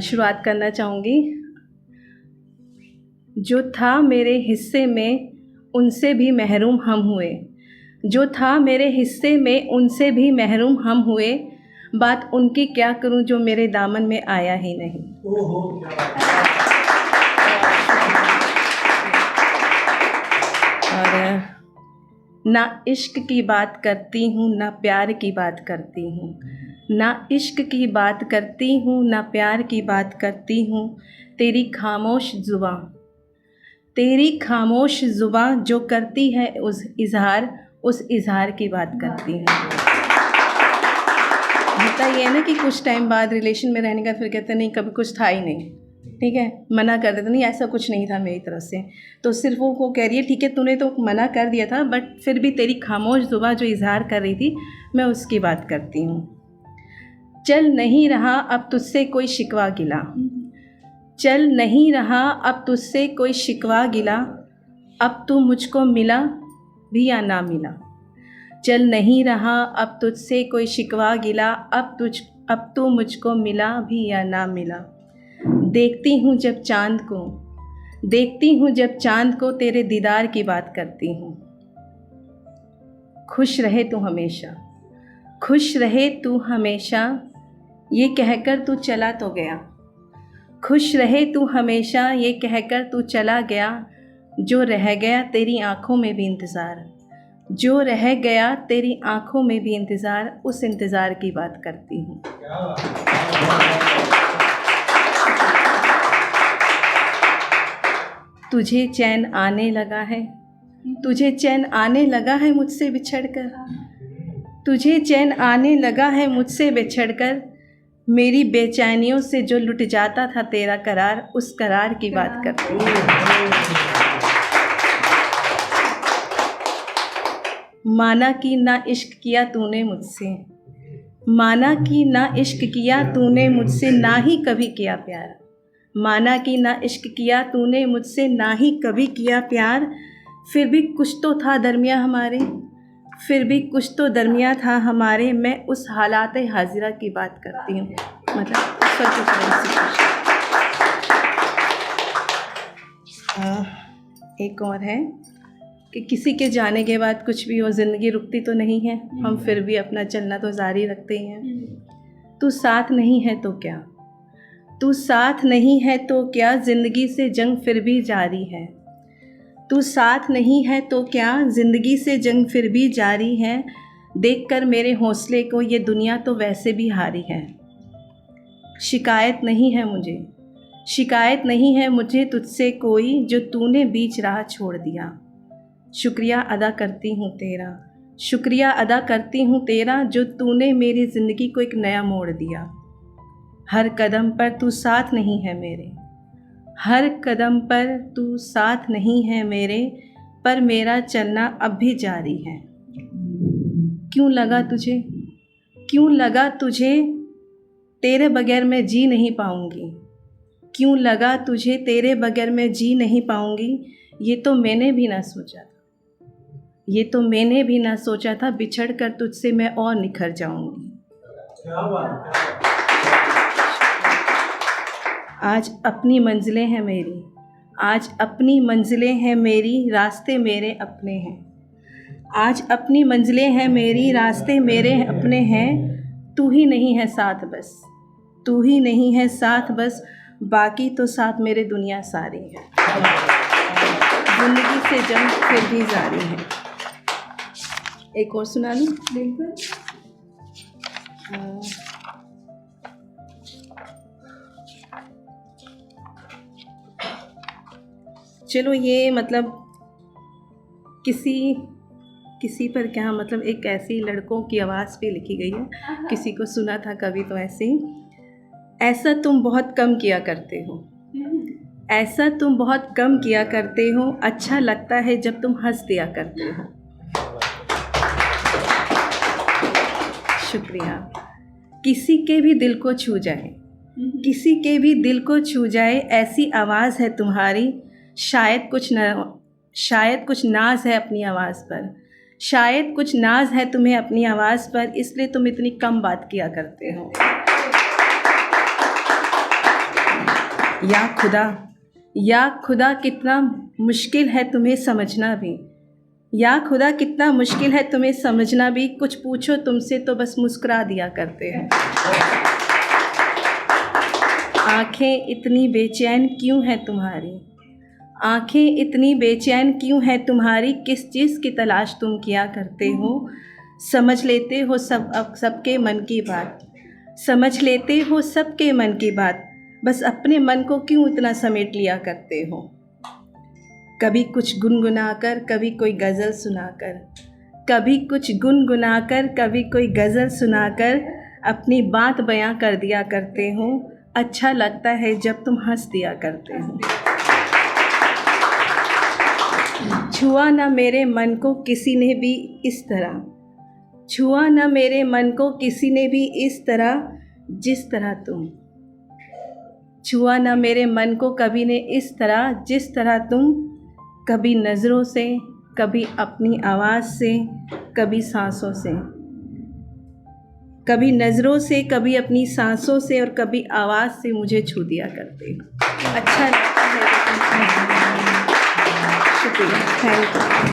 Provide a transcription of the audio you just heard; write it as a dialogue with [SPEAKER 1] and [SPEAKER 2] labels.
[SPEAKER 1] शुरुआत करना चाहूँगी। जो था मेरे हिस्से में उनसे भी महरूम हम हुए, जो था मेरे हिस्से में उनसे भी महरूम हम हुए, बात उनकी क्या करूं जो मेरे दामन में आया ही नहीं। और ना इश्क की बात करती हूँ ना प्यार की बात करती हूँ, ना इश्क की बात करती हूँ ना प्यार की बात करती हूँ। तेरी खामोश ज़ुबां, तेरी खामोश ज़ुबां जो करती है उस इज़हार की बात करती हूँ। होता ये है ना कि कुछ टाइम बाद रिलेशन में रहने का फिर कहते नहीं कभी कुछ था ही नहीं, ठीक है, मना कर देते नहीं ऐसा कुछ नहीं था मेरी तरफ से। तो सिर्फ वो कह रही है ठीक है तूने तो मना कर दिया था, बट फिर भी तेरी खामोश ज़ुबां जो इज़हार कर रही थी मैं उसकी बात करती हूँ। चल नहीं रहा अब तुझसे कोई शिकवा गिला, चल नहीं रहा अब तुझसे कोई शिकवा गिला, अब तू मुझको मिला भी या ना मिला। चल नहीं रहा अब तुझसे कोई शिकवा गिला, अब तू मुझको मिला भी या ना मिला। देखती हूँ जब चाँद को, देखती हूँ जब चाँद को तेरे दीदार की बात करती हूँ। खुश रहे तू हमेशा, खुश रहे तू हमेशा, ये कहकर तू चला तो गया। खुश रहे तू हमेशा ये कहकर तू चला गया, जो रह गया तेरी आँखों में भी इंतज़ार, जो रह गया तेरी आँखों में भी इंतज़ार, उस इंतज़ार की बात करती हूँ। तुझे चैन आने लगा है, तुझे चैन आने लगा है मुझसे बिछड़कर, तुझे चैन आने लगा है मुझसे बिछड़कर। मेरी बेचैनियों से जो लुट जाता था तेरा करार, उस करार की बात करती हूँ। माना कि ना इश्क किया तूने मुझसे, माना कि ना इश्क किया तूने मुझसे, ना ही कभी किया प्यार। माना कि ना इश्क किया तूने मुझसे, ना ही कभी किया प्यार। फिर भी कुछ तो था दरमिया हमारे, फिर भी कुछ तो दरमिया था हमारे। मैं उस हालात हाजिरा की बात करती हूँ, मतलब उस वक्त एक और है कि किसी के जाने के बाद कुछ भी हो ज़िंदगी रुकती तो नहीं है, हम फिर भी अपना चलना तो जारी रखते ही हैं। तू साथ नहीं है तो क्या, तू साथ नहीं है तो क्या, ज़िंदगी से जंग फिर भी जारी है। तू साथ नहीं है तो क्या, ज़िंदगी से जंग फिर भी जारी है। देखकर मेरे हौसले को ये दुनिया तो वैसे भी हारी है। शिकायत नहीं है मुझे, शिकायत नहीं है मुझे तुझसे कोई, जो तूने बीच राह छोड़ दिया। शुक्रिया अदा करती हूँ तेरा, शुक्रिया अदा करती हूँ तेरा, जो तूने मेरी ज़िंदगी को एक नया मोड़ दिया। हर कदम पर तू साथ नहीं है मेरे, हर कदम पर तू साथ नहीं है मेरे, पर मेरा चलना अब भी जारी है। क्यों लगा तुझे, क्यों लगा तुझे तेरे बगैर मैं जी नहीं पाऊँगी, क्यों लगा तुझे तेरे बगैर मैं जी नहीं पाऊँगी। ये तो मैंने भी ना सोचा था, ये तो मैंने भी ना सोचा था, बिछड़ कर तुझसे मैं और निखर जाऊँगी। आज अपनी मंजिलें हैं मेरी, आज अपनी मंजिलें हैं मेरी, रास्ते मेरे अपने हैं। आज अपनी मंजिलें हैं मेरी, रास्ते मेरे अपने हैं। तू ही नहीं है साथ बस, तू ही नहीं है साथ बस, बाकी तो साथ मेरे दुनिया सारी है। ज़िंदगी से जंग फिर भी जारी है। एक और सुना लूँ? बिल्कुल। चलो ये मतलब किसी पर क्या, मतलब एक ऐसी लड़कों की आवाज़ पे लिखी गई है, किसी को सुना था कभी तो ऐसे ही। ऐसा तुम बहुत कम किया करते हो, ऐसा तुम बहुत कम किया करते हो, अच्छा लगता है जब तुम हंस दिया करते हो। शुक्रिया। किसी के भी दिल को छू जाए, किसी के भी दिल को छू जाए, ऐसी आवाज़ है तुम्हारी। शायद कुछ नाज है अपनी आवाज़ पर, शायद कुछ नाज है तुम्हें अपनी आवाज़ पर, इसलिए तुम इतनी कम बात किया करते हो। या खुदा कितना मुश्किल है तुम्हें समझना भी, या खुदा कितना मुश्किल है तुम्हें समझना भी, कुछ पूछो तुमसे तो बस मुस्कुरा दिया करते हो। आँखें इतनी बेचैन क्यों हैं तुम्हारी, आँखें इतनी बेचैन क्यों हैं तुम्हारी, किस चीज़ की तलाश तुम किया करते हो। समझ लेते हो सबके मन की बात, समझ लेते हो सबके मन की बात, बस अपने मन को क्यों इतना समेट लिया करते हो। कभी कुछ गुनगुनाकर कभी कोई गज़ल सुनाकर, कभी कुछ गुनगुनाकर कभी कोई गज़ल सुनाकर, अपनी बात बयां कर दिया करते हो। अच्छा लगता है जब तुम हंस दिया करते हो। छुआ ना मेरे मन को किसी ने भी इस तरह, छुआ ना मेरे मन को किसी ने भी इस तरह, जिस तरह तुम। छुआ ना मेरे मन को कभी ने इस तरह जिस तरह तुम, कभी नज़रों से, कभी अपनी आवाज़ से, कभी सांसों से, कभी नज़रों से, कभी अपनी सांसों से और कभी आवाज़ से मुझे छू दिया करते हो। अच्छा लगता है। शुक्रिया, थैंक यू।